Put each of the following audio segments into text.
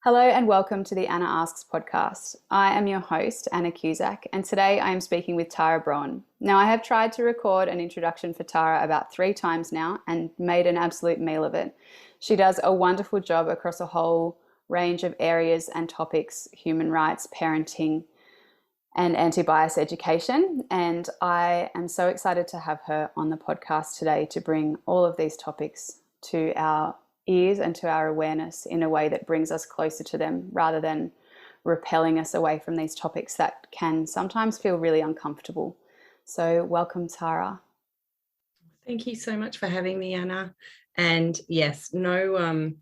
Hello and welcome to the Anna Asks podcast. I am your host, Anna Cusack, and today I am speaking with Tara BROUGHAN. Now, I have tried to record an introduction for Tara about 3 times now and made an absolute meal of it. She does a wonderful job across a whole range of areas and topics: human rights, parenting, and anti-bias education. And I am so excited to have her on the podcast today to bring all of these topics to our ears and to our awareness in a way that brings us closer to them rather than repelling us away from these topics that can sometimes feel really uncomfortable. So welcome, Tara. Thank you so much for having me, Anna. And yes, there's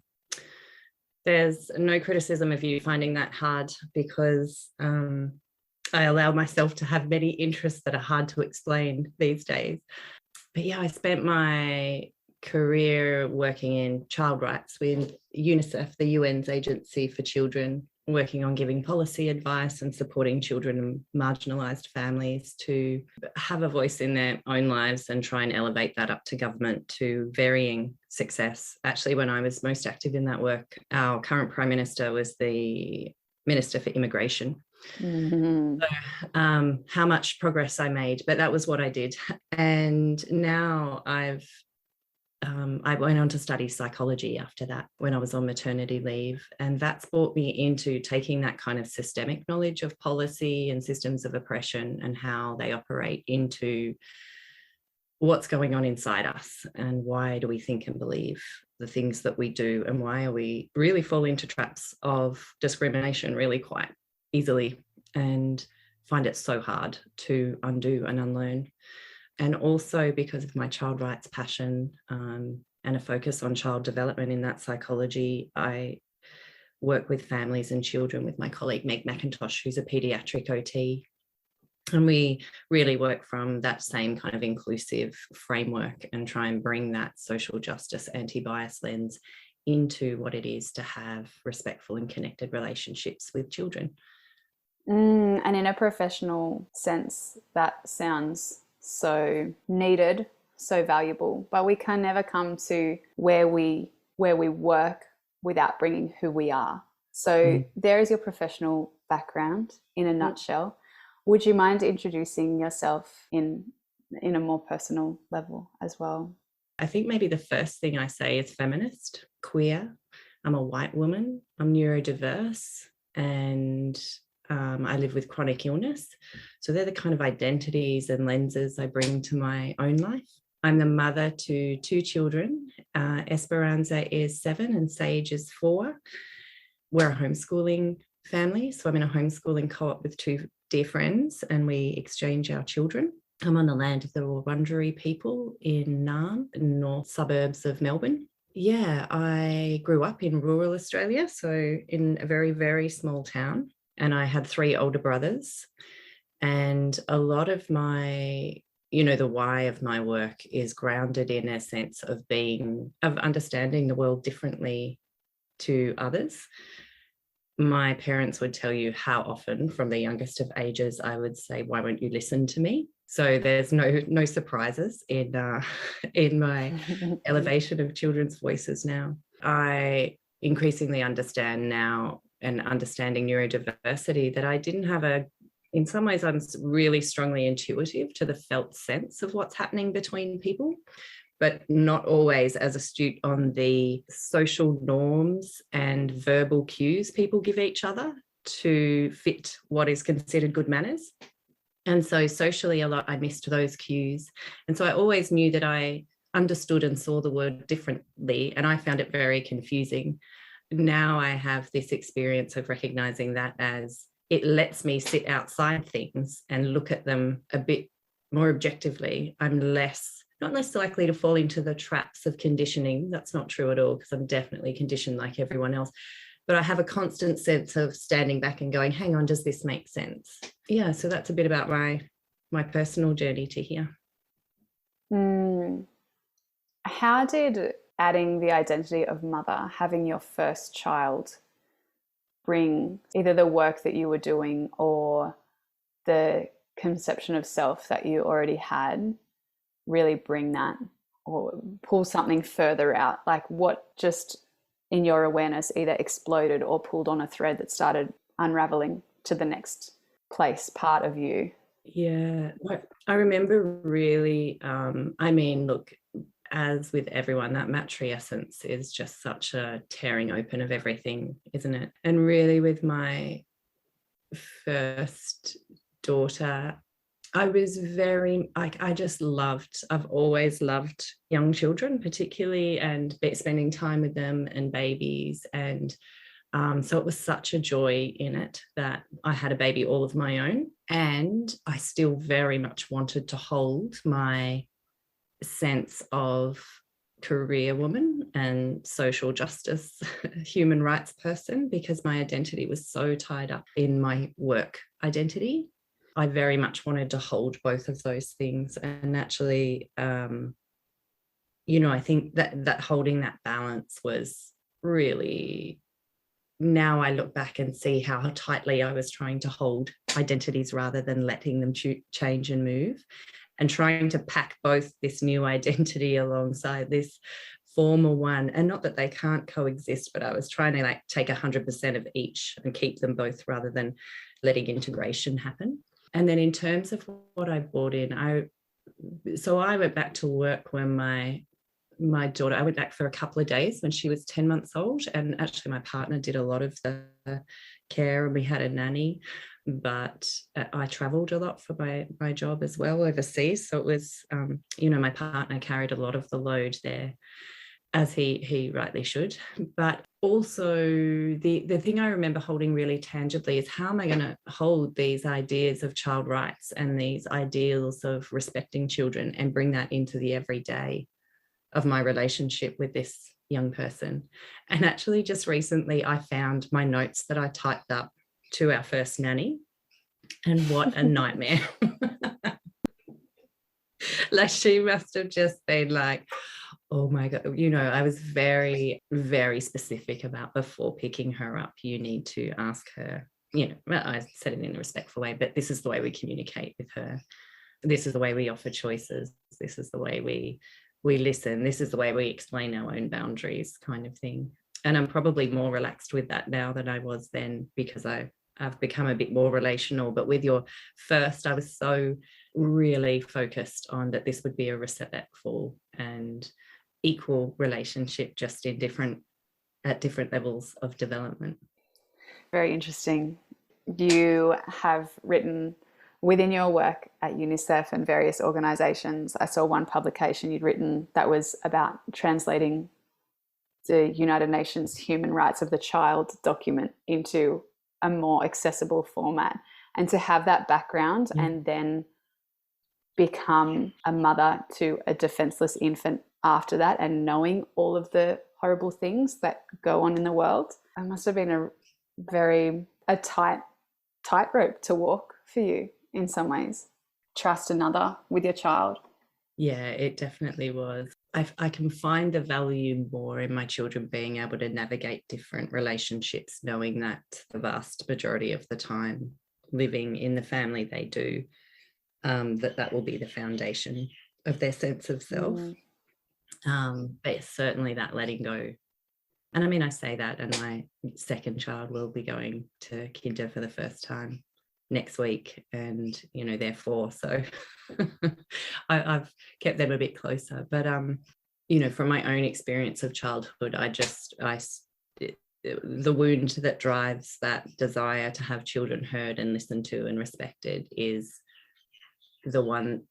no criticism of you finding that hard because I allow myself to have many interests that are hard to explain these days. But yeah, I spent my career working in child rights with UNICEF, the UN's agency for children, working on giving policy advice and supporting children and marginalised families to have a voice in their own lives and try and elevate that up to government to varying success. Actually, when I was most active in that work, our current Prime Minister was the Minister for Immigration. Mm-hmm. So, how much progress I made, but that was what I did. And now I went on to study psychology after that when I was on maternity leave. And that's brought me into taking that kind of systemic knowledge of policy and systems of oppression and how they operate into what's going on inside us and why do we think and believe the things that we do and why are we really fall into traps of discrimination really quite easily and find it so hard to undo and unlearn. And also because of my child rights passion and a focus on child development in that psychology, I work with families and children with my colleague Meg McIntosh, who's a paediatric OT. And we really work from that same kind of inclusive framework and try and bring that social justice anti-bias lens into what it is to have respectful and connected relationships with children. And in a professional sense, that sounds so needed, so valuable, but we can never come to where we work without bringing who we are. So there is your professional background in a nutshell. Would you mind introducing yourself in a more personal level as well? I think maybe the first thing I say is feminist, queer. I'm a white woman. I'm neurodiverse, and I live with chronic illness. So they're the kind of identities and lenses I bring to my own life. I'm the mother to 2 children. Esperanza is 7 and Sage is 4. We're a homeschooling family. So I'm in a homeschooling co-op with 2 dear friends and we exchange our children. I'm on the land of the Wurundjeri people in Naarm, the north suburbs of Melbourne. Yeah, I grew up in rural Australia, so in a very, very small town. And I had 3 older brothers. And a lot of my, the why of my work is grounded in a sense of understanding the world differently to others. My parents would tell you how often from the youngest of ages, I would say, why won't you listen to me? So there's no surprises in my elevation of children's voices now. I increasingly understand now, and understanding neurodiversity, that I didn't have in some ways, I'm really strongly intuitive to the felt sense of what's happening between people, but not always as astute on the social norms and verbal cues people give each other to fit what is considered good manners. And so socially a lot, I missed those cues. And so I always knew that I understood and saw the word differently, and I found it very confusing. Now I have this experience of recognizing that as it lets me sit outside things and look at them a bit more objectively. I'm not less likely to fall into the traps of conditioning. That's not true at all, because I'm definitely conditioned like everyone else. But I have a constant sense of standing back and going, hang on, does this make sense? Yeah, so that's a bit about my personal journey to here. How did adding the identity of mother, having your first child, bring either the work that you were doing or the conception of self that you already had, really bring that or pull something further out? Like what just in your awareness either exploded or pulled on a thread that started unraveling to the next part of you? Yeah, I remember really, I mean, look, as with everyone, that matrescence is just such a tearing open of everything, isn't it? And really with my first daughter, I was very, I just loved, I've always loved young children particularly, and spending time with them and babies. And so it was such a joy in it that I had a baby all of my own. And I still very much wanted to hold my sense of career woman and social justice human rights person, because my identity was so tied up in my work identity. I very much wanted to hold both of those things. And actually, I think that holding that balance was really, now I look back and see how tightly I was trying to hold identities rather than letting them change and move, and trying to pack both this new identity alongside this former one. And not that they can't coexist, but I was trying to take 100% of each and keep them both rather than letting integration happen. And then in terms of what I brought in, I went back to work when my daughter, I went back for a couple of days when she was 10 months old, and actually my partner did a lot of the care, and we had a nanny, but I traveled a lot for my job as well overseas. So it was, my partner carried a lot of the load there, as he rightly should. But also the thing I remember holding really tangibly is, how am I going to hold these ideas of child rights and these ideals of respecting children and bring that into the everyday of my relationship with this young person? And actually just recently I found my notes that I typed up to our first nanny, and what a nightmare. She must have just been like, oh my God, I was very, very specific about, before picking her up, you need to ask her, I said it in a respectful way, but this is the way we communicate with her. This is the way we offer choices. This is the way we listen. This is the way we explain our own boundaries, kind of thing. And I'm probably more relaxed with that now than I was then, because I've become a bit more relational. But with your first, I was so really focused on that this would be a respectful and equal relationship, just at different levels of development. Very interesting. You have written within your work at UNICEF and various organisations. I saw one publication you'd written that was about translating the United Nations Human Rights of the Child document into a more accessible format. And to have that background and then become a mother to a defenseless infant after that, and knowing all of the horrible things that go on in the world, it must have been a tightrope to walk for you in some ways. Trust another with your child. Yeah, it definitely was. I can find the value more in my children being able to navigate different relationships, knowing that the vast majority of the time living in the family they do, that will be the foundation of their sense of self. But certainly that letting go. And I mean, I say that, and my second child will be going to kinder for the first time next week, and they're 4, so I've kept them a bit closer. But from my own experience of childhood, the wound that drives that desire to have children heard and listened to and respected is the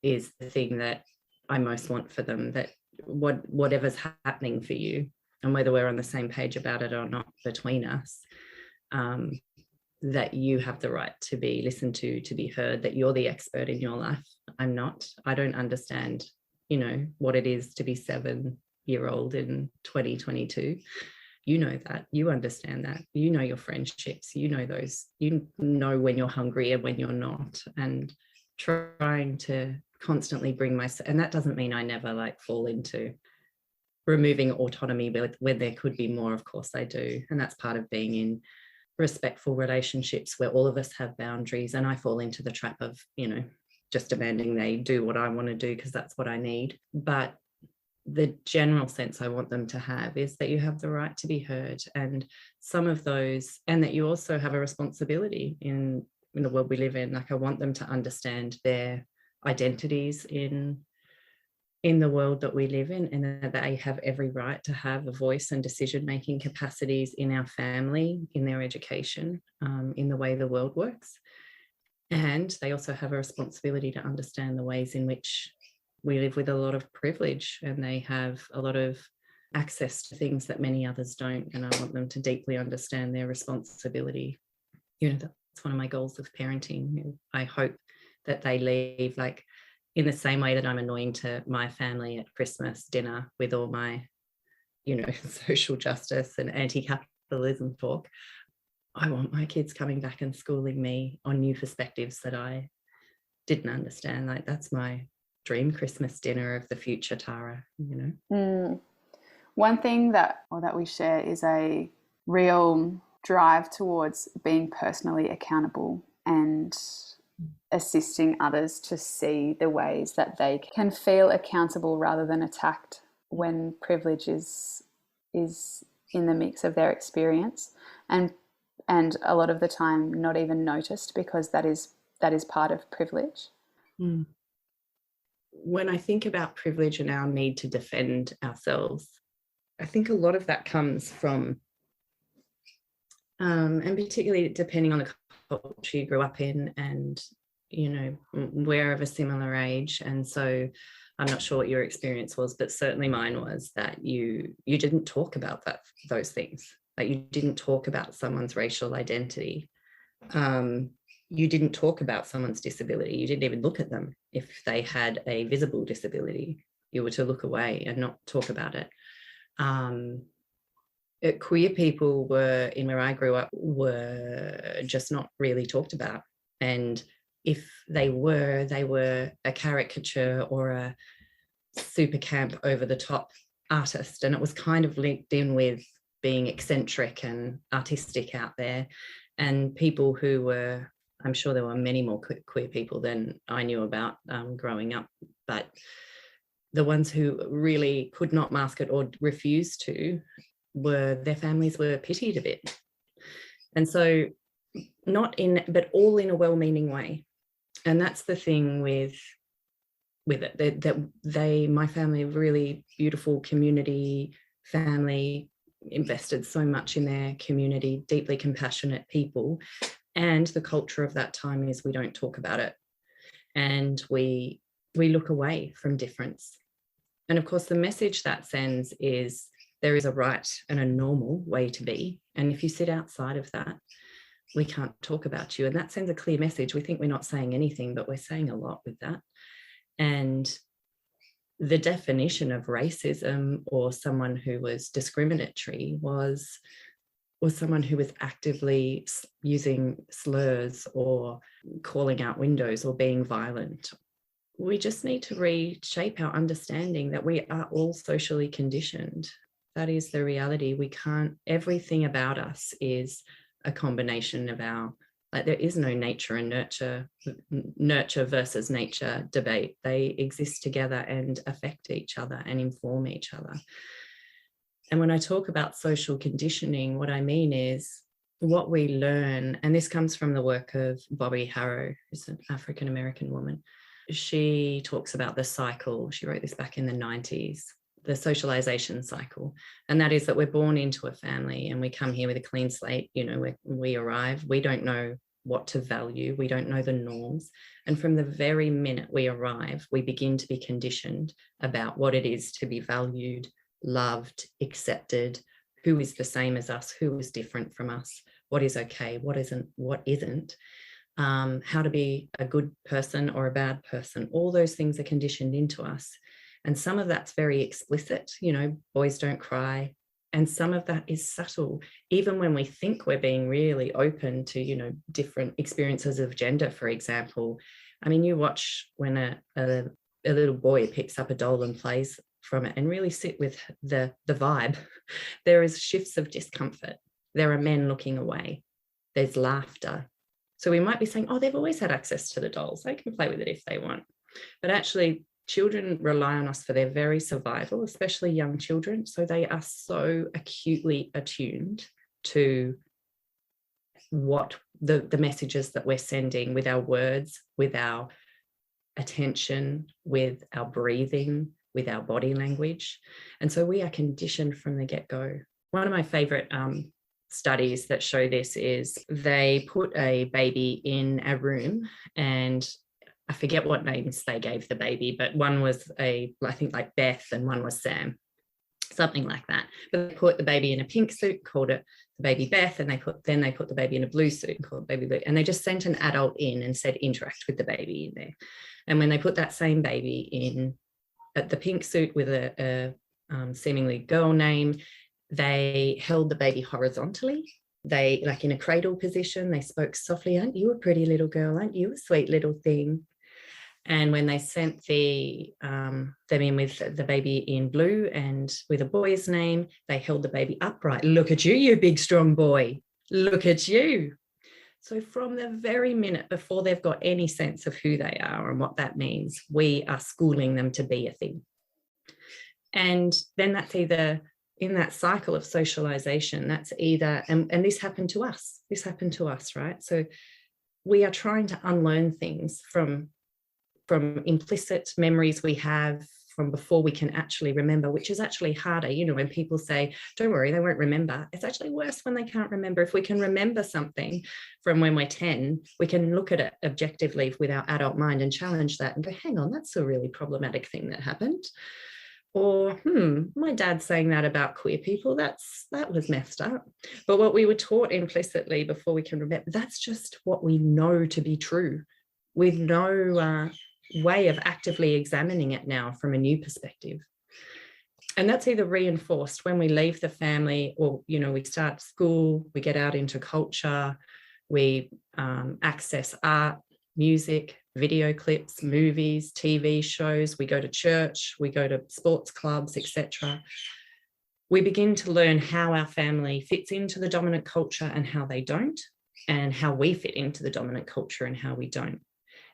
thing that I most want for them, that whatever's happening for you, and whether we're on the same page about it or not between us, that you have the right to be listened to be heard, that you're the expert in your life. I'm not. I don't understand, what it is to be 7-year-old in 2022. You know that. You understand that. You know your friendships. You know those. You know when you're hungry and when you're not. And trying to constantly bring myself, and that doesn't mean I never fall into removing autonomy, but when there could be more, of course I do. And that's part of being in respectful relationships where all of us have boundaries. And I fall into the trap of, just demanding they do what I want to do because that's what I need. But the general sense I want them to have is that you have the right to be heard, and some of those, and that you also have a responsibility in the world we live in. Like, I want them to understand their identities in the world that we live in, and that they have every right to have a voice and decision-making capacities in our family, in their education, in the way the world works. And they also have a responsibility to understand the ways in which we live with a lot of privilege, and they have a lot of access to things that many others don't. And I want them to deeply understand their responsibility. You know, that's one of my goals of parenting. I hope that they leave, like, in the same way that I'm annoying to my family at Christmas dinner with all my, you know, social justice and anti-capitalism talk, I want my kids coming back and schooling me on new perspectives that I didn't understand. Like, that's my dream Christmas dinner of the future, Tara, you know. One thing that we share is a real drive towards being personally accountable and assisting others to see the ways that they can feel accountable rather than attacked when privilege is in the mix of their experience, and a lot of the time not even noticed, because that is part of privilege. When I think about privilege and our need to defend ourselves, I think a lot of that comes from, and particularly depending on the culture you grew up in, and, you know, we're of a similar age. And so I'm not sure what your experience was, but certainly mine was that you didn't talk about those things. Like, you didn't talk about someone's racial identity. You didn't talk about someone's disability. You didn't even look at them. If they had a visible disability, you were to look away and not talk about it. Queer people were, in where I grew up, were just not really talked about. And if they were a caricature or a super camp, over the top artist. And it was kind of linked in with being eccentric and artistic out there. And people who were, I'm sure there were many more queer people than I knew about growing up, but the ones who really could not mask it or refused to, their families were pitied a bit. And so, but all in a well-meaning way. And that's the thing with it, that my family, a really beautiful community family, invested so much in their community, deeply compassionate people. And the culture of that time is we don't talk about it, and we look away from difference. And of course, the message that sends is there is a right and a normal way to be. And if you sit outside of that, we can't talk about you. And that sends a clear message. We think we're not saying anything, but we're saying a lot with that. And the definition of racism or someone who was discriminatory was someone who was actively using slurs or calling out windows or being violent. We just need to reshape our understanding that we are all socially conditioned. That is the reality. We can't, everything about us is a combination of there is no nature and nurture versus nature debate. They exist together and affect each other and inform each other. And when I talk about social conditioning, what I mean is what we learn, and this comes from the work of Bobby Harrow, who's an African-American woman. She talks about the cycle. She wrote this back in the 90s, the socialization cycle. And that is that we're born into a family and we come here with a clean slate. You know, we arrive, we don't know what to value, we don't know the norms. And from the very minute we arrive, we begin to be conditioned about what it is to be valued, loved, accepted, who is the same as us, who is different from us, what is okay, what isn't, how to be a good person or a bad person. All those things are conditioned into us. And some of that's very explicit, you know, boys don't cry. And some of that is subtle, even when we think we're being really open to, you know, different experiences of gender, for example. I mean, you watch when a little boy picks up a doll and plays from it and really sit with the vibe. There is shifts of discomfort. There are men looking away. There's laughter. So we might be saying, oh, they've always had access to the dolls. They can play with it if they want. But actually, children rely on us for their very survival, especially young children. So they are so acutely attuned to what the messages that we're sending with our words, with our attention, with our breathing, with our body language. And so we are conditioned from the get-go. One of my favorite studies that show this is they put a baby in a room, and I forget what names they gave the baby, but one was I think like Beth, and one was Sam, something like that. But they put the baby in a pink suit, called it the baby Beth, and they put the baby in a blue suit and called it baby Blue. And they just sent an adult in and said, interact with the baby in there. And when they put that same baby in at the pink suit with a seemingly girl name, they held the baby horizontally. They, like in a cradle position, they spoke softly, aren't you a pretty little girl? Aren't you a sweet little thing? And when they sent them in with the baby in blue and with a boy's name, they held the baby upright. Look at you, you big, strong boy. Look at you. So from the very minute before they've got any sense of who they are and what that means, we are schooling them to be a thing. And then that's either in that cycle of socialization, that's either, and this happened to us, right? So we are trying to unlearn things from implicit memories we have from before we can actually remember, which is actually harder. You know, when people say, don't worry, they won't remember. It's actually worse when they can't remember. If we can remember something from when we're 10, we can look at it objectively with our adult mind and challenge that and go, hang on, that's a really problematic thing that happened. Or, my dad's saying that about queer people, that was messed up. But what we were taught implicitly before we can remember, that's just what we know to be true, with no way of actively examining it now from a new perspective. And that's either reinforced when we leave the family, or, you know, we start school, we get out into culture, we access art, music, video clips, movies, TV shows, we go to church, we go to sports clubs, etc. We begin to learn how our family fits into the dominant culture and how they don't, and how we fit into the dominant culture and how we don't.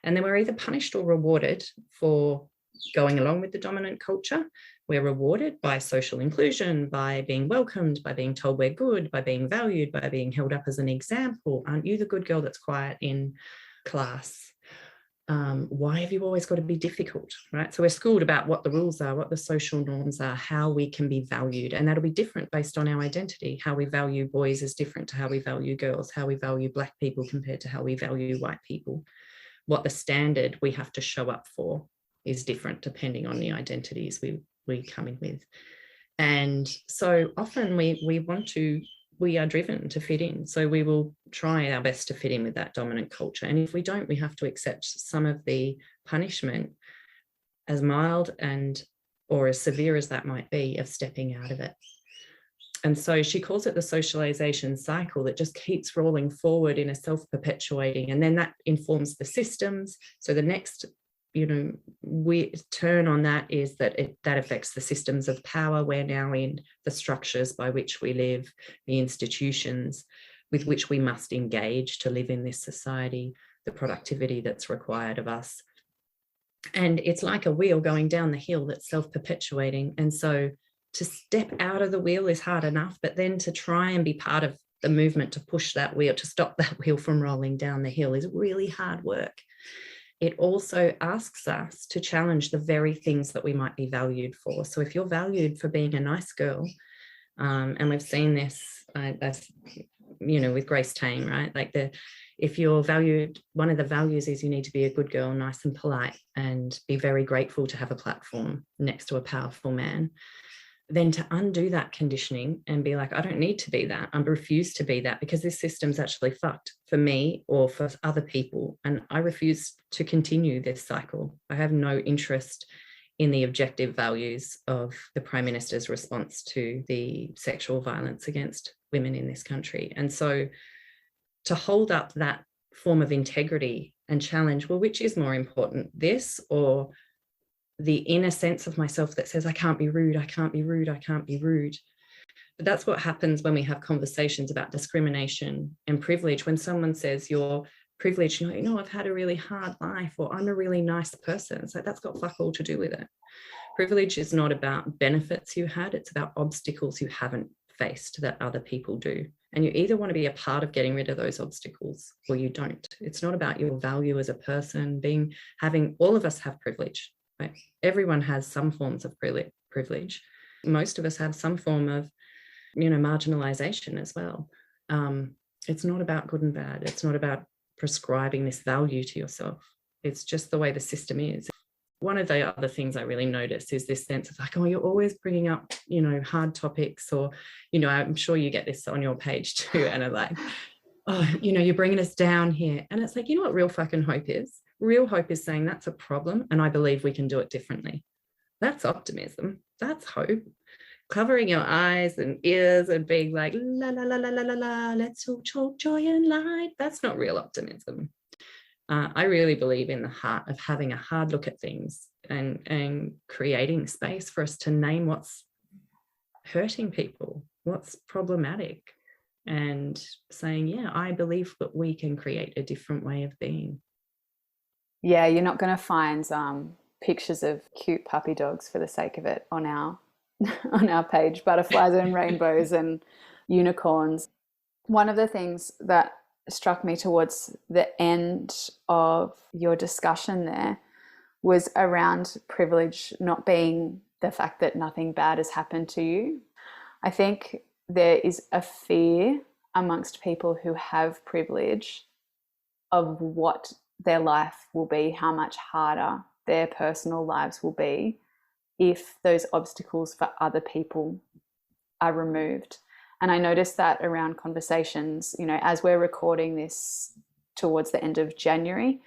And then we're either punished or rewarded for going along with the dominant culture. We're rewarded by social inclusion, by being welcomed, by being told we're good, by being valued, by being held up as an example. Aren't you the good girl that's quiet in class? Why have you always got to be difficult, right? So we're schooled about what the rules are, what the social norms are, how we can be valued. And that'll be different based on our identity. How we value boys is different to how we value girls, how we value Black people compared to how we value white people. What the standard we have to show up for is different depending on the identities we come in with. And so often we are driven to fit in. So we will try our best to fit in with that dominant culture. And if we don't, we have to accept some of the punishment, as mild or as severe as that might be, of stepping out of it. And so she calls it the socialization cycle that just keeps rolling forward in a self-perpetuating, and then that informs the systems. So the next, we turn on that is that that affects the systems of power. We're now in the structures by which we live, the institutions with which we must engage to live in this society, the productivity that's required of us. And it's like a wheel going down the hill that's self-perpetuating. And so to step out of the wheel is hard enough, but then to try and be part of the movement to push that wheel, to stop that wheel from rolling down the hill, is really hard work. It also asks us to challenge the very things that we might be valued for. So if you're valued for being a nice girl, and we've seen this, with Grace Tame, right? If you're valued, one of the values is you need to be a good girl, nice and polite, and be very grateful to have a platform next to a powerful man. Then to undo that conditioning and be like, I don't need to be that. I refuse to be that because this system's actually fucked for me or for other people. And I refuse to continue this cycle. I have no interest in the objective values of the Prime Minister's response to the sexual violence against women in this country. And so to hold up that form of integrity and challenge, well, which is more important, this or the inner sense of myself that says, I can't be rude, I can't be rude, I can't be rude. But that's what happens when we have conversations about discrimination and privilege. When someone says you're privilege, you know, I've had a really hard life, or I'm a really nice person. So that's got fuck all to do with it. Privilege is not about benefits you had, it's about obstacles you haven't faced that other people do. And you either want to be a part of getting rid of those obstacles or you don't. It's not about your value as a person, all of us have privilege, right? Everyone has some forms of privilege. Most of us have some form of, you know, marginalization as well. It's not about good and bad. It's not about prescribing this value to yourself. It's just the way the system is. One of the other things I really notice is this sense of like, oh, you're always bringing up, you know, hard topics, or, you know, I'm sure you get this on your page too. And I'm like, oh, you know, you're bringing us down here. And it's like, you know what real fucking hope is? Real hope is saying that's a problem and I believe we can do it differently. That's optimism. That's hope. Covering your eyes and ears and being like, la, la, la, la, la, la, la, let's all talk joy and light. That's not real optimism. I really believe in the heart of having a hard look at things and creating space for us to name what's hurting people, what's problematic, and saying, yeah, I believe that we can create a different way of being. Yeah, you're not going to find pictures of cute puppy dogs for the sake of it on our on our page, butterflies and rainbows and unicorns. One of the things that struck me towards the end of your discussion there was around privilege not being the fact that nothing bad has happened to you. I think there is a fear amongst people who have privilege of what their life will be, how much harder their personal lives will be if those obstacles for other people are removed. And I noticed that around conversations, you know, as we're recording this towards the end of January,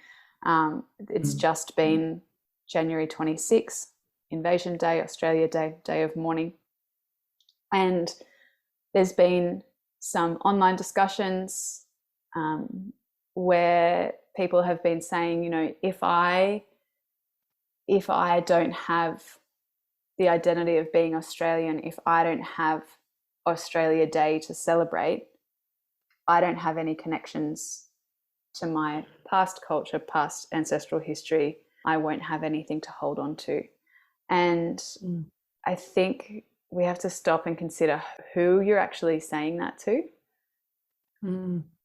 it's just been January 26th, Invasion Day, Australia Day, Day of Mourning. And there's been some online discussions where people have been saying, you know, if I don't have the identity of being Australian, if I don't have Australia Day to celebrate, I don't have any connections to my past culture, past ancestral history. I won't have anything to hold on to. And I think we have to stop and consider who you're actually saying that to,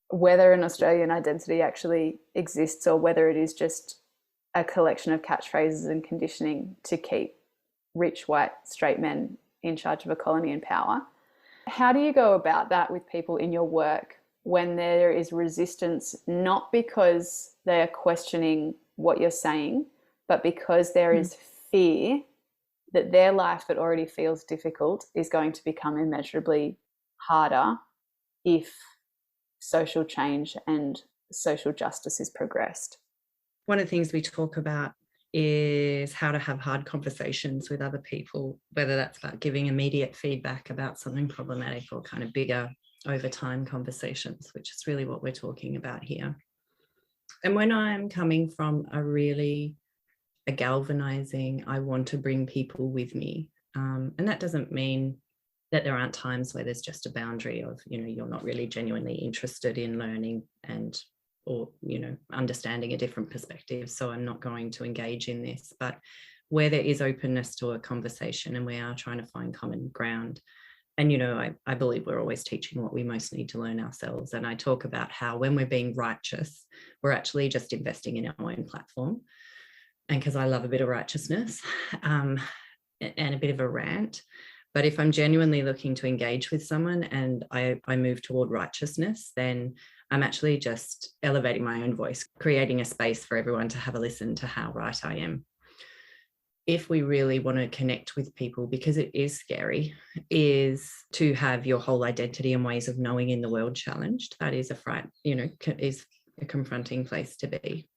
whether an Australian identity actually exists or whether it is just a collection of catchphrases and conditioning to keep rich white straight men in charge of a colony in power. How do you go about that with people in your work when there is resistance, not because they are questioning what you're saying, but because there is fear that their life that already feels difficult is going to become immeasurably harder if social change and social justice is progressed? One of the things we talk about is how to have hard conversations with other people, whether that's about giving immediate feedback about something problematic or kind of bigger over time conversations, which is really what we're talking about here. And when I'm coming from a galvanizing, I want to bring people with me. And that doesn't mean that there aren't times where there's just a boundary of, you know, you're not really genuinely interested in learning or, you know, understanding a different perspective. So I'm not going to engage in this. But where there is openness to a conversation and we are trying to find common ground. And, you know, I believe we're always teaching what we most need to learn ourselves. And I talk about how when we're being righteous, we're actually just investing in our own platform. And because I love a bit of righteousness and a bit of a rant. But if I'm genuinely looking to engage with someone and I move toward righteousness, then I'm actually just elevating my own voice, creating a space for everyone to have a listen to how right I am. If we really want to connect with people, because it is scary, is to have your whole identity and ways of knowing in the world challenged. That is is a confronting place to be.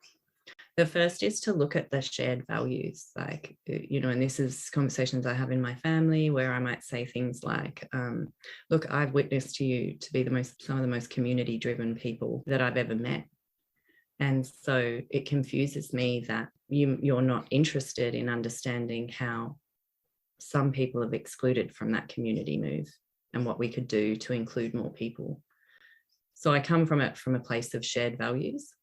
The first is to look at the shared values, like, you know, and this is conversations I have in my family where I might say things like, look, I've witnessed you to be some of the most community driven people that I've ever met. And so it confuses me that you're not interested in understanding how some people have excluded from that community move and what we could do to include more people. So I come from it from a place of shared values.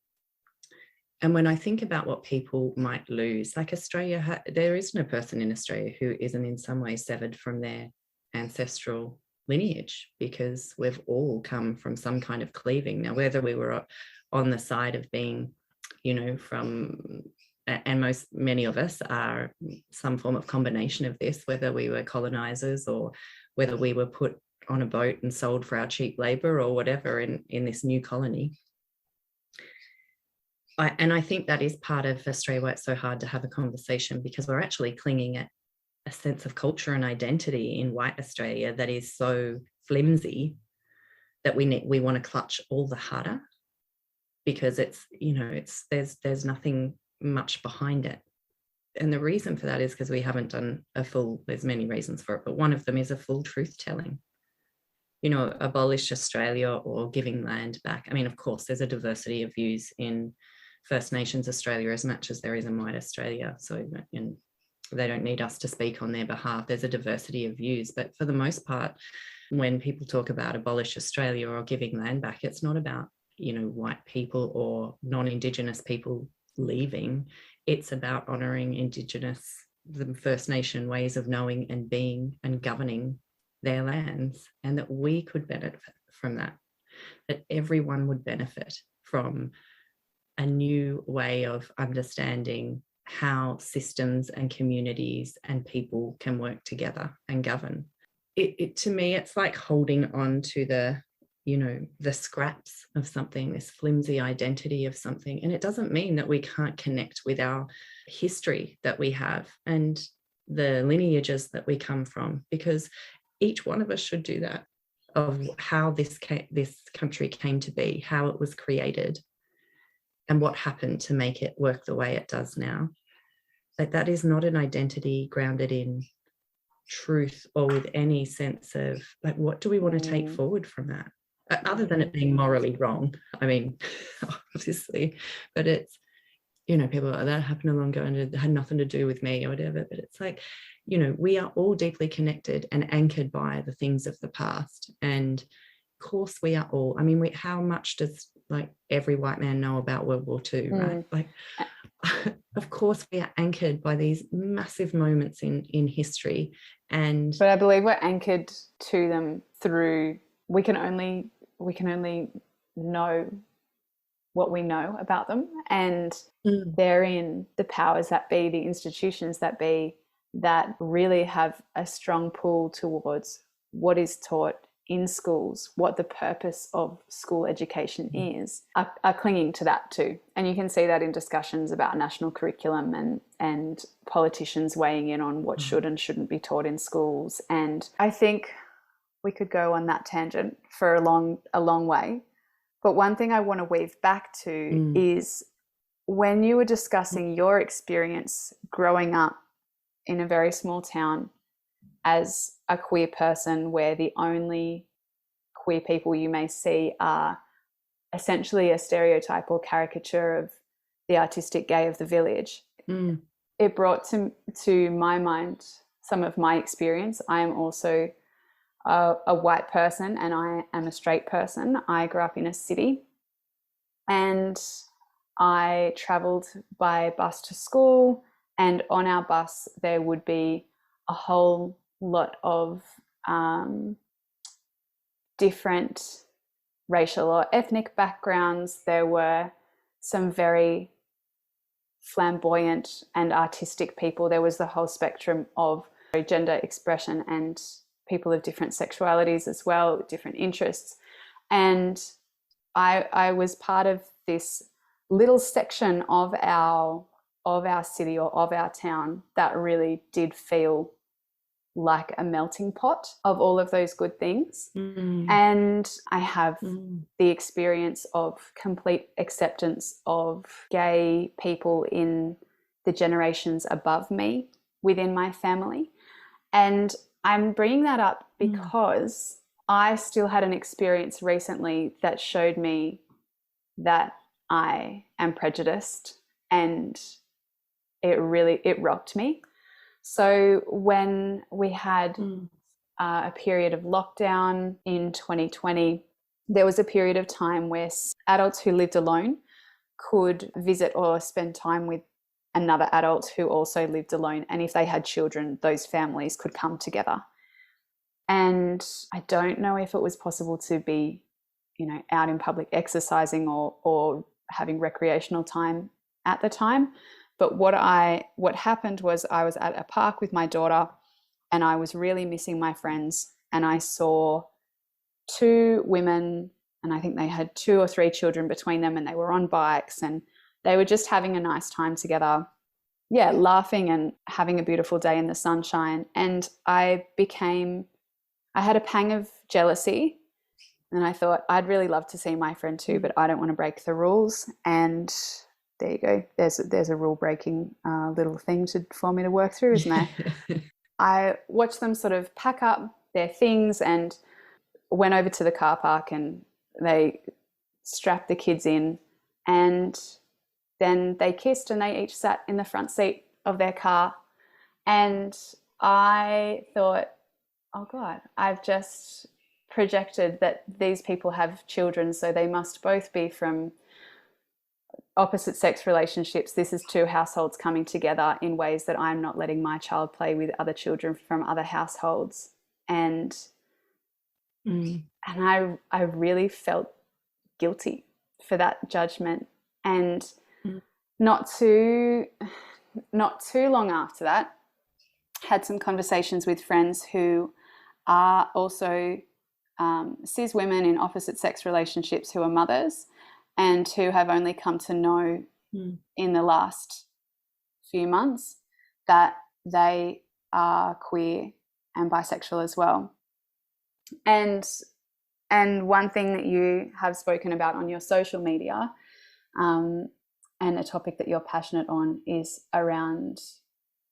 And when I think about what people might lose, like Australia, there is no person in Australia who isn't in some way severed from their ancestral lineage, because we've all come from some kind of cleaving. Now, whether we were on the side of being, from, and many of us are some form of combination of this, whether we were colonizers or whether we were put on a boat and sold for our cheap labor or whatever in this new colony. And I think that is part of Australia why it's so hard to have a conversation, because we're actually clinging at a sense of culture and identity in white Australia that is so flimsy that we want to clutch all the harder, because there's nothing much behind it. And the reason for that is because we haven't done there's many reasons for it, but one of them is a full truth telling. Abolish Australia or giving land back. I mean, of course, there's a diversity of views in First Nations Australia as much as there is in white Australia. So they don't need us to speak on their behalf. There's a diversity of views. But for the most part, when people talk about abolish Australia or giving land back, it's not about, white people or non-Indigenous people leaving. It's about honouring Indigenous, the First Nation ways of knowing and being and governing their lands, and that we could benefit from that everyone would benefit from a new way of understanding how systems and communities and people can work together and govern. To me, it's like holding on to the scraps of something, this flimsy identity of something. And it doesn't mean that we can't connect with our history that we have and the lineages that we come from, because each one of us should do that, of how this country came to be, how it was created, and what happened to make it work the way it does now. Like, that is not an identity grounded in truth or with any sense of, like, what do we want to take forward from that? Other than it being morally wrong. I mean, obviously, but it's, people are like, that happened a long ago and it had nothing to do with me or whatever. But it's like, we are all deeply connected and anchored by the things of the past. And of course we are all, I mean, how much does like every white man know about World War II, right? Like, of course we are anchored by these massive moments in history. But I believe we're anchored to them through, we can only know what we know about them, and therein the powers that be, the institutions that be, that really have a strong pull towards what is taught in schools, what the purpose of school education is, are clinging to that too. And you can see that in discussions about national curriculum and politicians weighing in on what should and shouldn't be taught in schools. And I think we could go on that tangent for a long way. But one thing I want to weave back to is when you were discussing your experience growing up in a very small town as a queer person, where the only queer people you may see are essentially a stereotype or caricature of the artistic gay of the village. It brought to my mind some of my experience. I am also a white person and I am a straight person. I grew up in a city and I travelled by bus to school, and on our bus there would be a whole lot of different racial or ethnic backgrounds. There were some very flamboyant and artistic people. There was the whole spectrum of gender expression and people of different sexualities as well, different interests. And I was part of this little section of our city or of our town that really did feel like a melting pot of all of those good things. And I have the experience of complete acceptance of gay people in the generations above me within my family. And I'm bringing that up because I still had an experience recently that showed me that I am prejudiced, and it rocked me. So when we had a period of lockdown in 2020, there was a period of time where adults who lived alone could visit or spend time with another adult who also lived alone. And if they had children, those families could come together. And I don't know if it was possible to be, out in public exercising or having recreational time at the time. But what happened was I was at a park with my daughter and I was really missing my friends. And I saw two women, and I think they had 2 or 3 children between them, and they were on bikes and they were just having a nice time together. Yeah, laughing and having a beautiful day in the sunshine. And I had a pang of jealousy, and I thought I'd really love to see my friend too, but I don't want to break the rules. And there you go. There's a rule breaking little thing for me to work through, isn't there? I watched them sort of pack up their things and went over to the car park, and they strapped the kids in, and then they kissed and they each sat in the front seat of their car. And I thought, oh God, I've just projected that these people have children, so they must both be from opposite sex relationships. This is 2 households coming together in ways that I'm not letting my child play with other children from other households. And I really felt guilty for that judgment. And not too long after that, had some conversations with friends who are also cis women in opposite sex relationships who are mothers and who have only come to know in the last few months that they are queer and bisexual as well. And one thing that you have spoken about on your social media, and a topic that you're passionate on, is around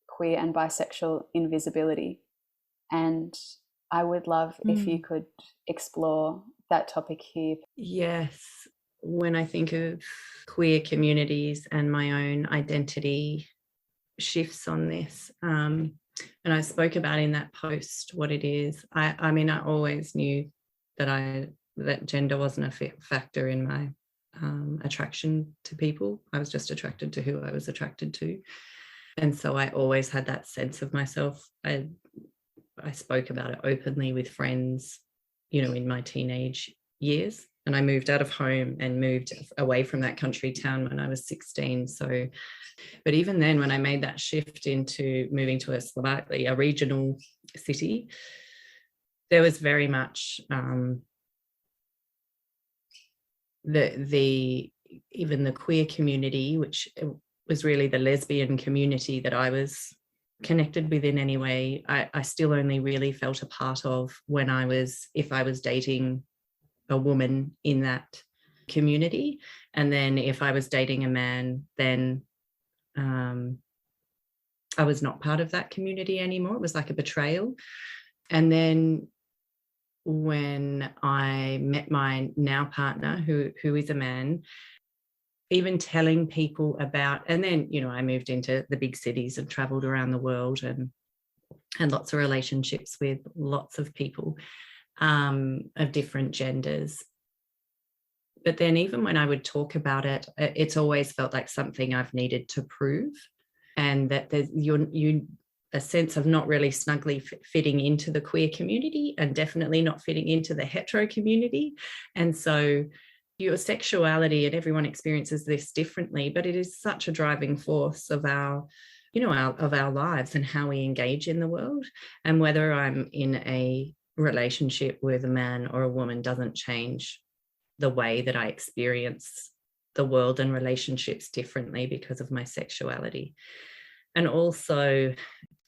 queer and bisexual invisibility. And I would love if you could explore that topic here. Yes. When I think of queer communities and my own identity shifts on this, and I spoke about in that post what it is. I mean, I always knew that gender wasn't a factor in my attraction to people. I was just attracted to who I was attracted to. And so I always had that sense of myself. I spoke about it openly with friends, in my teenage years. And I moved out of home and moved away from that country town when I was 16. So, but even then, when I made that shift into moving to a regional city, there was very much even the queer community, which was really the lesbian community that I was connected with in any way, I still only really felt a part of if I was dating a woman in that community. And then if I was dating a man, then I was not part of that community anymore. It was like a betrayal. And then when I met my now partner, who is a man, even telling people about, and then, I moved into the big cities and traveled around the world and had lots of relationships with lots of people of different genders. But then even when I would talk about it, it's always felt like something I've needed to prove, and that there's a sense of not really snugly fitting into the queer community, and definitely not fitting into the hetero community. And so your sexuality, and everyone experiences this differently, but it is such a driving force of our lives and how we engage in the world. And whether I'm in a relationship with a man or a woman doesn't change the way that I experience the world and relationships differently because of my sexuality. And also,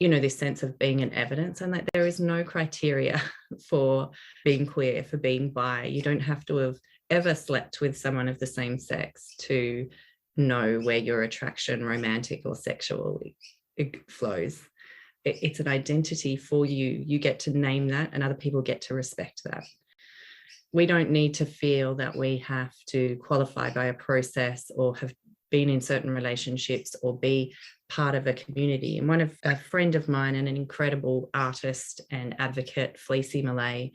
this sense of being an evidence, and that there is no criteria for being queer, for being bi. You don't have to have ever slept with someone of the same sex to know where your attraction, romantic or sexual, flows. It's an identity for you. You get to name that, and other people get to respect that. We don't need to feel that we have to qualify by a process or have been in certain relationships or be part of a community. And a friend of mine and an incredible artist and advocate, Fleecy Malay,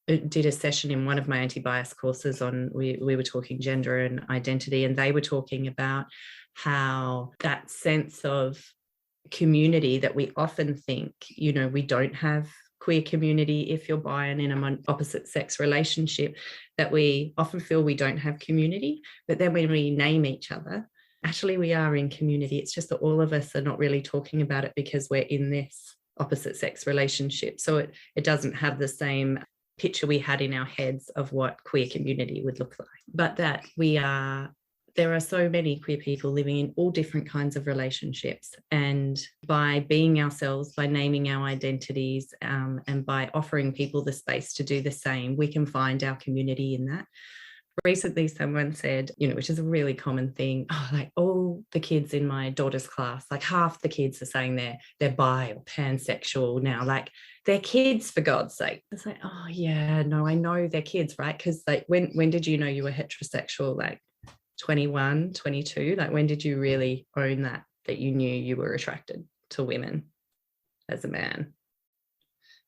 did a session in one of my anti-bias courses on, we were talking gender and identity, and they were talking about how that sense of community that we often think, we don't have queer community if you're bi and in an opposite sex relationship, that we often feel we don't have community. But then when we name each other, actually we are in community. It's just that all of us are not really talking about it because we're in this opposite sex relationship. So it doesn't have the same picture we had in our heads of what queer community would look like. But that there are so many queer people living in all different kinds of relationships. And by being ourselves, by naming our identities, and by offering people the space to do the same, we can find our community in that. Recently, someone said, which is a really common thing, like all the kids in my daughter's class, like half the kids are saying they're bi or pansexual now, like they're kids, for God's sake. It's like, oh yeah, no, I know they're kids, right? Because like when did you know you were heterosexual? Like 21, 22? Like when did you really own that you knew you were attracted to women as a man?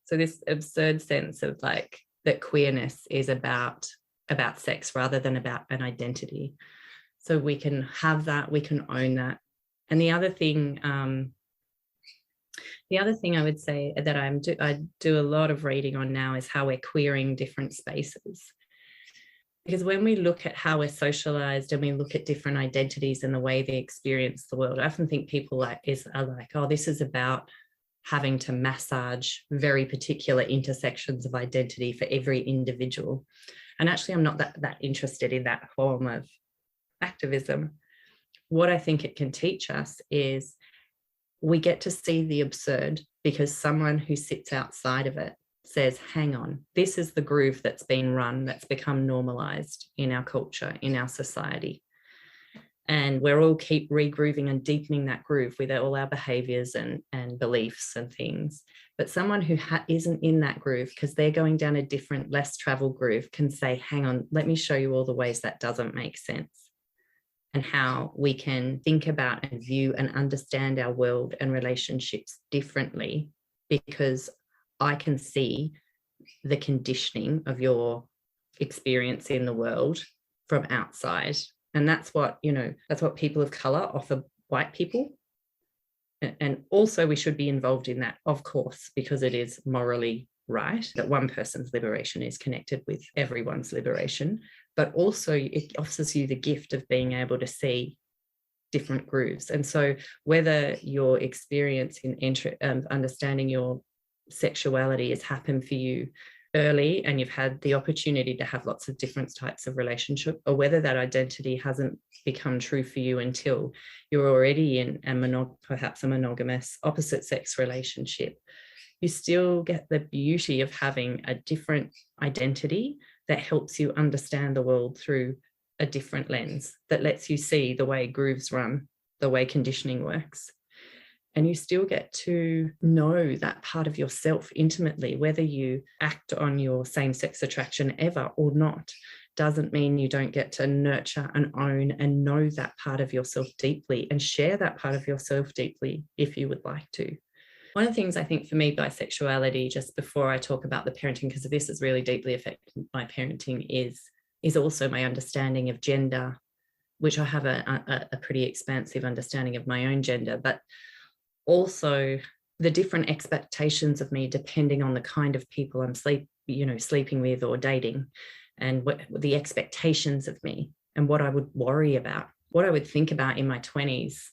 So this absurd sense of like that queerness is about sex rather than about an identity. So we can have that, we can own that. And the other thing I would say that I do a lot of reading on now is how we're queering different spaces. Because when we look at how we're socialized and we look at different identities and the way they experience the world, I often think people are like, oh, this is about having to massage very particular intersections of identity for every individual. And actually, I'm not that interested in that form of activism. What I think it can teach us is we get to see the absurd because someone who sits outside of it says, hang on, this is the groove that's been run, that's become normalized in our culture, in our society. And we're all keep regrooving and deepening that groove with all our behaviors and beliefs and things. But someone who isn't in that groove, because they're going down a different, less traveled groove, can say, hang on, let me show you all the ways that doesn't make sense, and how we can think about and view and understand our world and relationships differently, because I can see the conditioning of your experience in the world from outside. And that's what people of color offer white people. And also we should be involved in that, of course, because it is morally right that one person's liberation is connected with everyone's liberation. But also it offers you the gift of being able to see different grooves. And so whether your experience in understanding your sexuality has happened for you early and you've had the opportunity to have lots of different types of relationship, or whether that identity hasn't become true for you until you're already in perhaps a monogamous opposite sex relationship, you still get the beauty of having a different identity that helps you understand the world through a different lens, that lets you see the way grooves run, the way conditioning works. And you still get to know that part of yourself intimately. Whether you act on your same-sex attraction ever or not doesn't mean you don't get to nurture and own and know that part of yourself deeply and share that part of yourself deeply if you would like to. One of the things I think for me, bisexuality, just before I talk about the parenting, because this has really deeply affected my parenting, is also my understanding of gender, which I have a pretty expansive understanding of my own gender, but also the different expectations of me depending on the kind of people I'm sleeping with or dating, and what the expectations of me and what I would worry about, what I would think about in my 20s,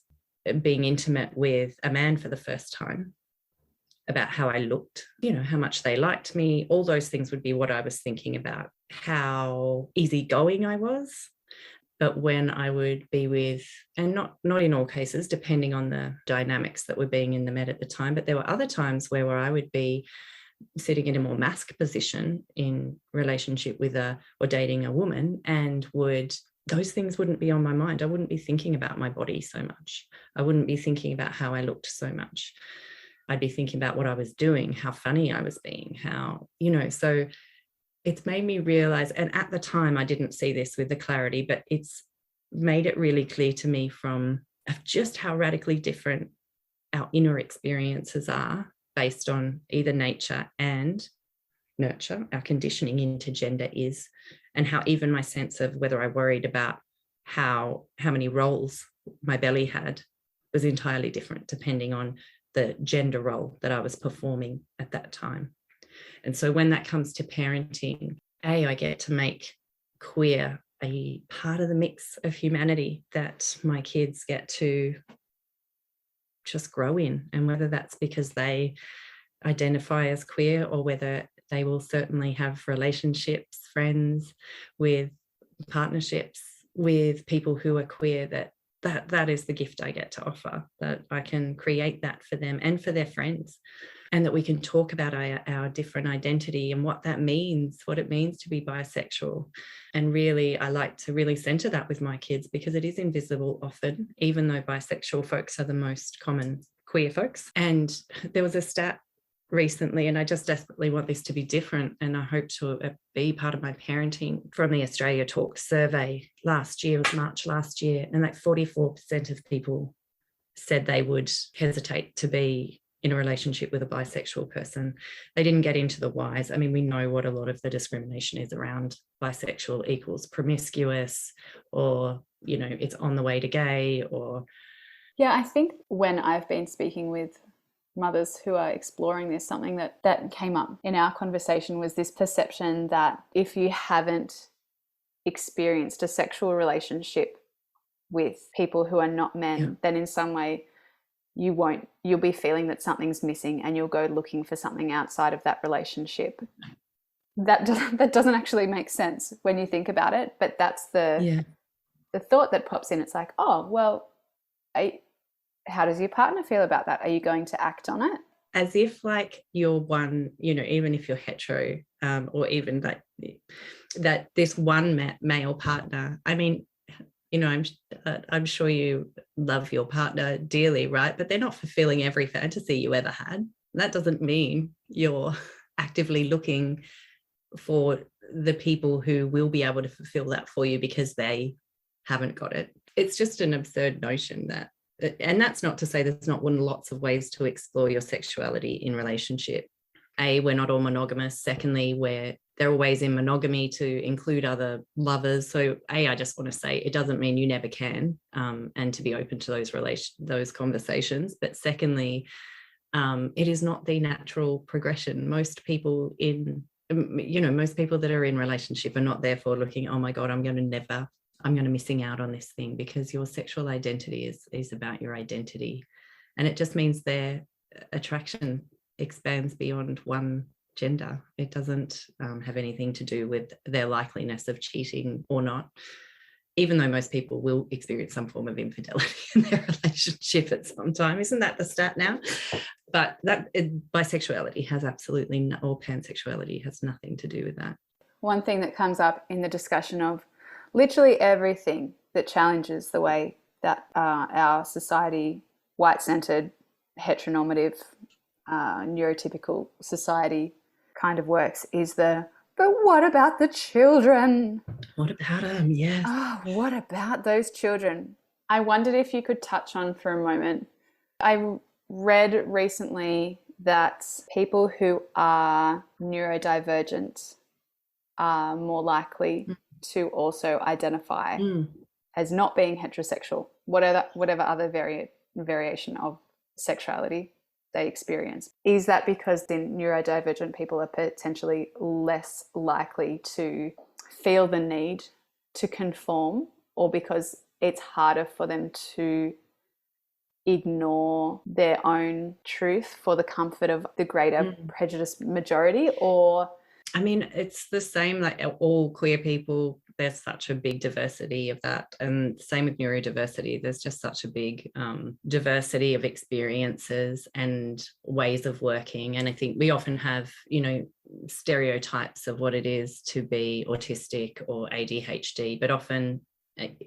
being intimate with a man for the first time, about how I looked, how much they liked me. All those things would be what I was thinking about, how easygoing I was. But when I would be with, and not in all cases, depending on the dynamics that were being in the med at the time, but there were other times where I would be sitting in a more mask position in relationship with or dating a woman, and those things wouldn't be on my mind. I wouldn't be thinking about my body so much. I wouldn't be thinking about how I looked so much. I'd be thinking about what I was doing, how funny I was being, so it's made me realize, and at the time I didn't see this with the clarity, but it's made it really clear to me from just how radically different our inner experiences are based on either nature and nurture, our conditioning into gender is, and how even my sense of whether I worried about how many roles my belly had was entirely different depending on the gender role that I was performing at that time. And so when that comes to parenting, I get to make queer a part of the mix of humanity that my kids get to just grow in. And whether that's because they identify as queer or whether they will certainly have relationships, friends, with partnerships with people who are queer, that is the gift I get to offer, that I can create that for them and for their friends, and that we can talk about our different identity and what that means, what it means to be bisexual. And really, I like to really center that with my kids because it is invisible often, even though bisexual folks are the most common queer folks. And there was a stat recently, and I just desperately want this to be different, and I hope to be part of my parenting, from the Australia Talk survey last year, it was March last year, and like 44% of people said they would hesitate to be in a relationship with a bisexual person. They didn't get into the whys. I mean, we know what a lot of the discrimination is around bisexual equals promiscuous, or, you know, it's on the way to gay, or... Yeah, I think when I've been speaking with mothers who are exploring this, something that came up in our conversation was this perception that if you haven't experienced a sexual relationship with people who are not men, then in some way you'll be feeling that something's missing and you'll go looking for something outside of that relationship. That doesn't actually make sense when you think about it, but that's the thought that pops in. It's like, oh, well, how does your partner feel about that? Are you going to act on it? As if like you're one, you know, even if you're hetero, or even like that this one male partner. I mean, you know, I'm sure you love your partner dearly, right? But they're not fulfilling every fantasy you ever had. That doesn't mean you're actively looking for the people who will be able to fulfill that for you because they haven't got it. It's just an absurd notion that. And that's not to say there's not lots of ways to explore your sexuality in relationship. We're not all monogamous. Secondly, there are ways in monogamy to include other lovers. So I just want to say it doesn't mean you never can, and to be open to those conversations. But secondly, it is not the natural progression. Most people that are in relationship are not therefore looking, oh my God, I'm going to missing out on this thing, because your sexual identity is about your identity. And it just means their attraction expands beyond one gender. It doesn't have anything to do with their likeliness of cheating or not, even though most people will experience some form of infidelity in their relationship at some time. Isn't that the stat now? But bisexuality has absolutely, or pansexuality has nothing to do with that. One thing that comes up in the discussion of literally everything that challenges the way that our society, white-centered, heteronormative, neurotypical society kind of works is but what about the children? What about them? Yes. Oh, what about those children? I wondered if you could touch on for a moment. I read recently that people who are neurodivergent are more likely to also identify as not being heterosexual, whatever other variation of sexuality they experience. Is that because the neurodivergent people are potentially less likely to feel the need to conform, or because it's harder for them to ignore their own truth for the comfort of the greater prejudiced majority? Or I mean, it's the same, like all queer people, there's such a big diversity of that. And same with neurodiversity, there's just such a big diversity of experiences and ways of working. And I think we often have, stereotypes of what it is to be autistic or ADHD, but often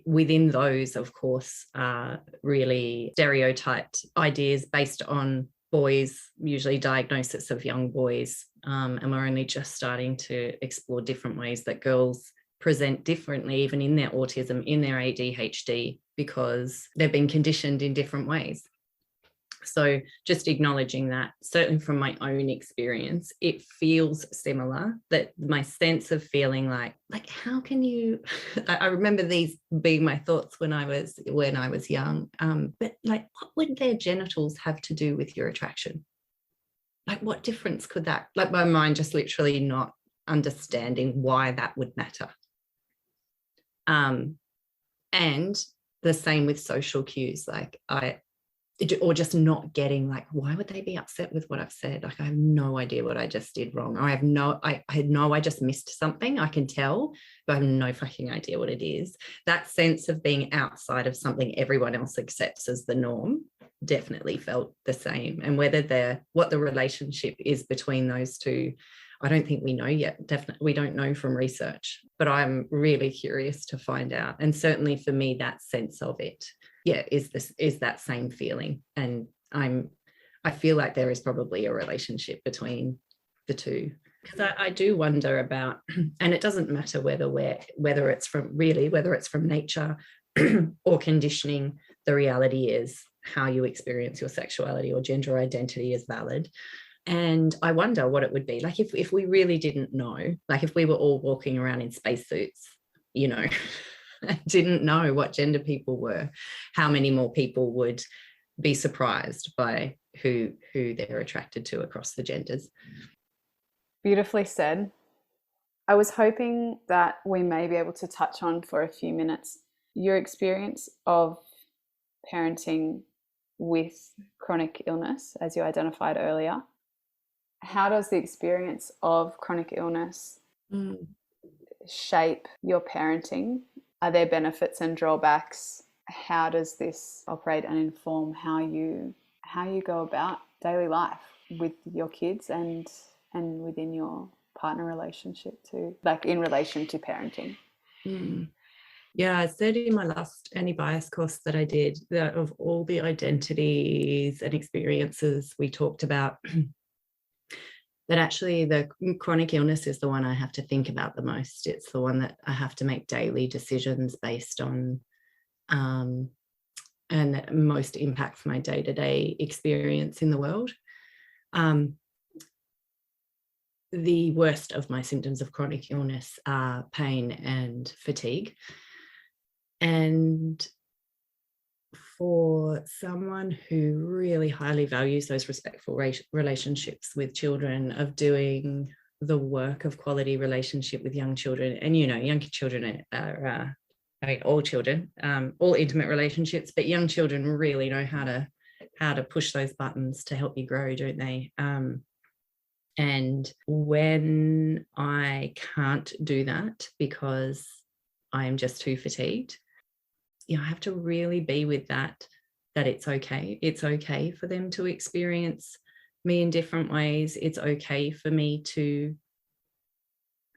within those, of course, are really stereotyped ideas based on boys, usually diagnosis of young boys. And we're only just starting to explore different ways that girls present differently, even in their autism, in their ADHD, because they've been conditioned in different ways. So just acknowledging that, certainly from my own experience, it feels similar, that my sense of feeling like how can you I remember these being my thoughts when I was young, but like, what would their genitals have to do with your attraction? Like, what difference could that, like, my mind just literally not understanding why that would matter. And the same with social cues, like or just not getting, like, why would they be upset with what I've said? Like, I have no idea what I just did wrong. Or I just missed something. I can tell, but I have no fucking idea what it is. That sense of being outside of something everyone else accepts as the norm definitely felt the same. And what the relationship is between those two, I don't think we know yet. Definitely, we don't know from research, but I'm really curious to find out. And certainly for me, that sense of it, is that same feeling. And I feel like there is probably a relationship between the two, because I do wonder about, and it doesn't matter whether it's from nature or conditioning. The reality is how you experience your sexuality or gender identity is valid. And I wonder what it would be like if we really didn't know, like if we were all walking around in spacesuits, didn't know what gender people were, how many more people would be surprised by who they're attracted to across the genders. Beautifully said. I was hoping that we may be able to touch on for a few minutes your experience of parenting with chronic illness, as you identified earlier. How does the experience of chronic illness shape your parenting? Are there benefits and drawbacks? How does this operate and inform how you go about daily life with your kids and within your partner relationship too, like in relation to parenting? Yeah, I said in my last anti-bias course that I did, that of all the identities and experiences we talked about, that actually the chronic illness is the one I have to think about the most. It's the one that I have to make daily decisions based on, and that most impacts my day-to-day experience in the world. The worst of my symptoms of chronic illness are pain and fatigue. And for someone who really highly values those respectful relationships with children, of doing the work of quality relationship with young children, and young children are all children, all intimate relationships, but young children really know how to push those buttons to help you grow, don't they? And when I can't do that because I am just too fatigued, I have to really be with that it's okay. It's okay for them to experience me in different ways. It's okay for me to,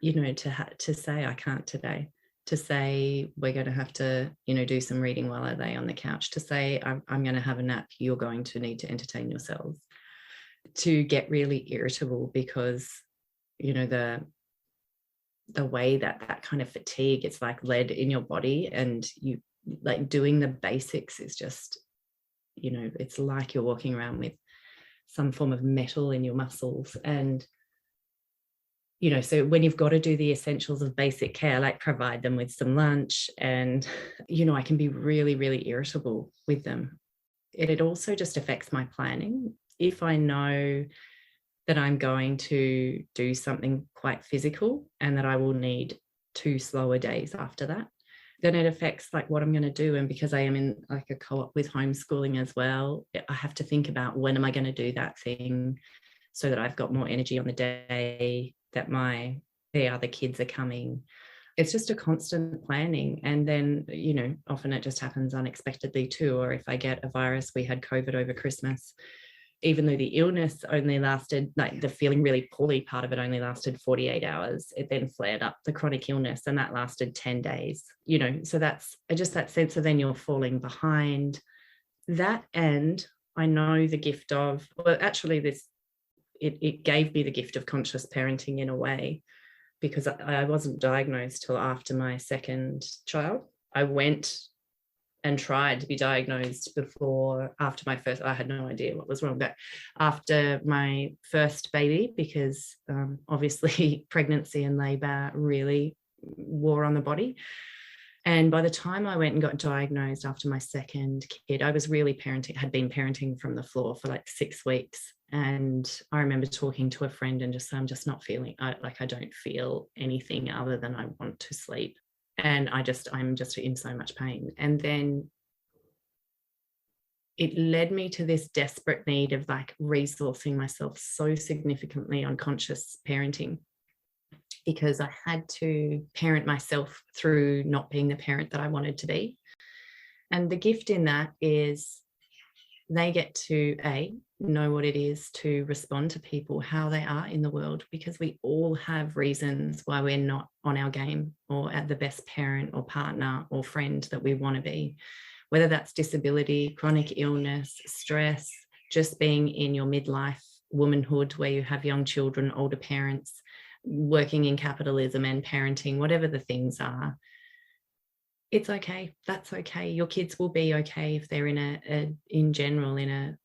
to say I can't today, to say we're going to have to, do some reading while I lay on the couch, to say I'm going to have a nap, you're going to need to entertain yourselves, to get really irritable because, the way that kind of fatigue, it's like lead in your body, and you, like, doing the basics is just, it's like you're walking around with some form of metal in your muscles. And so when you've got to do the essentials of basic care, like provide them with some lunch, and I can be really, really irritable with them. It also just affects my planning. If I know that I'm going to do something quite physical and that I will need 2 slower days after that, then it affects like what I'm going to do. And because I am in like a co-op with homeschooling as well, I have to think about, when am I going to do that thing so that I've got more energy on the day that the other kids are coming. It's just a constant planning. And then, often it just happens unexpectedly too. Or if I get a virus, we had COVID over Christmas, even though the illness only lasted, like the feeling really poorly part of it only lasted 48 hours, it then flared up, the chronic illness, and that lasted 10 days, so that's just that sense of then you're falling behind that. And I know the gift of, well, actually it gave me the gift of conscious parenting in a way, because I wasn't diagnosed till after my second child. I went and tried to be diagnosed after my first, I had no idea what was wrong, but after my first baby, because obviously pregnancy and labor really wore on the body. And by the time I went and got diagnosed after my second kid, I was really had been parenting from the floor for like 6 weeks. And I remember talking to a friend and just saying, I'm just not feeling, I don't feel anything other than I want to sleep. And I'm just in so much pain. And then it led me to this desperate need of like resourcing myself so significantly on conscious parenting, because I had to parent myself through not being the parent that I wanted to be. And the gift in that is they get to know what it is to respond to people, how they are in the world, because we all have reasons why we're not on our game or at the best parent or partner or friend that we want to be, whether that's disability, chronic illness, stress, just being in your midlife womanhood where you have young children, older parents, working in capitalism and parenting, whatever the things are. It's okay. That's okay. Your kids will be okay if they're in a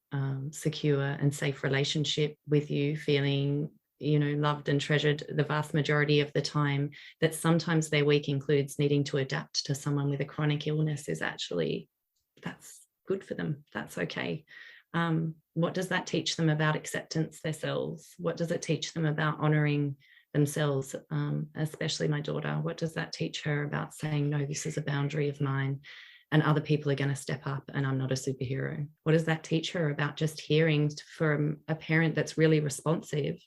secure and safe relationship with you, feeling, loved and treasured the vast majority of the time. That sometimes their week includes needing to adapt to someone with a chronic illness that's good for them. That's okay. What does that teach them about acceptance themselves? What does it teach them about honoring themselves, especially my daughter? What does that teach her about saying, no, this is a boundary of mine and other people are going to step up and I'm not a superhero? What does that teach her about just hearing from a parent that's really responsive,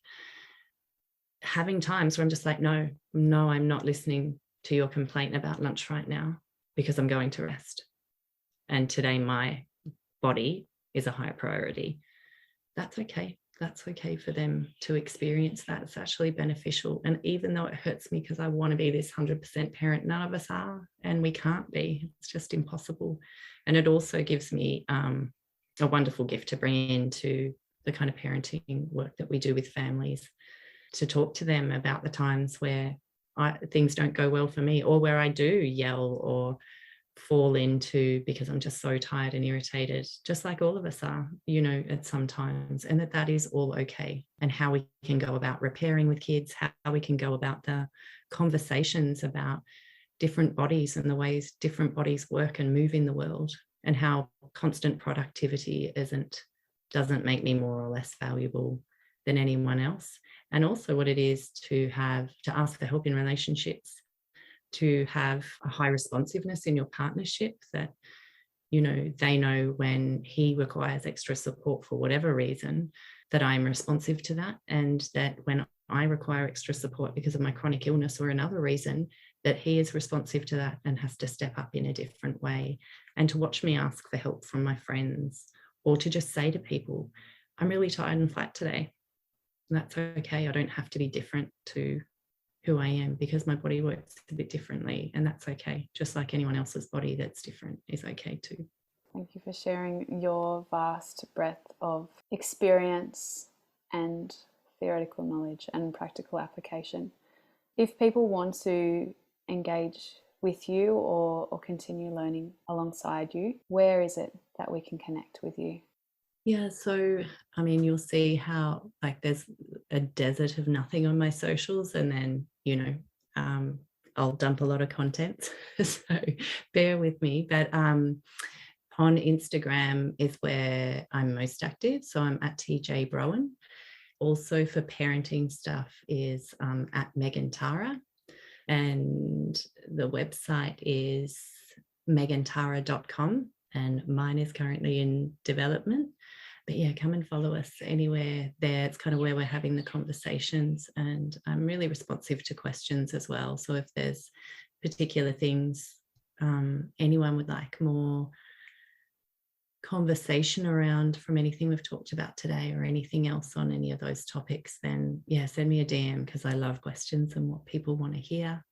having times where I'm just like, no, I'm not listening to your complaint about lunch right now because I'm going to rest. And today my body is a higher priority. That's okay. That's okay for them to experience that. It's actually beneficial. And even though it hurts me because I want to be this 100% parent, none of us are, and we can't be. It's just impossible. And it also gives me a wonderful gift to bring into the kind of parenting work that we do with families, to talk to them about the times where things don't go well for me, or where I do yell or fall into because I'm just so tired and irritated, just like all of us are, at some times, and that is all okay. And how we can go about repairing with kids, how we can go about the conversations about different bodies and the ways different bodies work and move in the world, and how constant productivity doesn't make me more or less valuable than anyone else. And also what it is to ask for help in relationships, to have a high responsiveness in your partnership, that they know when he requires extra support for whatever reason, that I'm responsive to that, and that when I require extra support because of my chronic illness or another reason, that he is responsive to that and has to step up in a different way. And to watch me ask for help from my friends, or to just say to people, I'm really tired and flat today. And that's okay. I don't have to be different to who I am, because my body works a bit differently, and that's okay. Just like anyone else's body that's different is okay too. Thank you for sharing your vast breadth of experience and theoretical knowledge and practical application. If people want to engage with you or continue learning alongside you, where is it that we can connect with you? Yeah, so you'll see how there's a desert of nothing on my socials, and then I'll dump a lot of content, so bear with me. But on Instagram is where I'm most active, so I'm at TJ BROUGHAN. Also for parenting stuff is at Megan Tara, and the website is megantara.com, and mine is currently in development. But yeah, come and follow us anywhere there. It's kind of where we're having the conversations, and I'm really responsive to questions as well. So if there's particular things anyone would like more conversation around from anything we've talked about today, or anything else on any of those topics, then yeah, send me a DM, because I love questions and what people want to hear.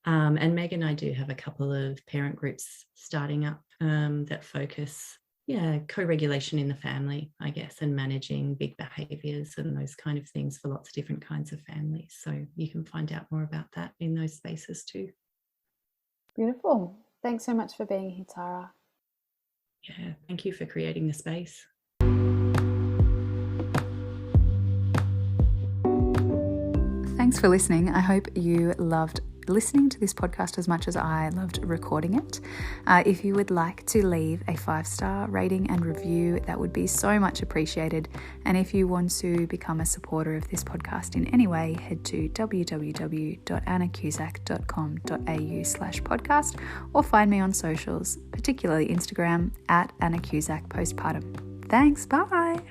And Meg and I do have a couple of parent groups starting up that focus co-regulation in the family, I guess, and managing big behaviours and those kind of things for lots of different kinds of families. So you can find out more about that in those spaces too. Beautiful. Thanks so much for being here, Tara. Yeah, thank you for creating the space. Thanks for listening. I hope you loved listening to this podcast as much as I loved recording it. If you would like to leave a 5-star rating and review, that would be so much appreciated. And if you want to become a supporter of this podcast in any way, head to www.annacusack.com.au/podcast or find me on socials, particularly Instagram @AnnaCusackPostpartum. Thanks, bye.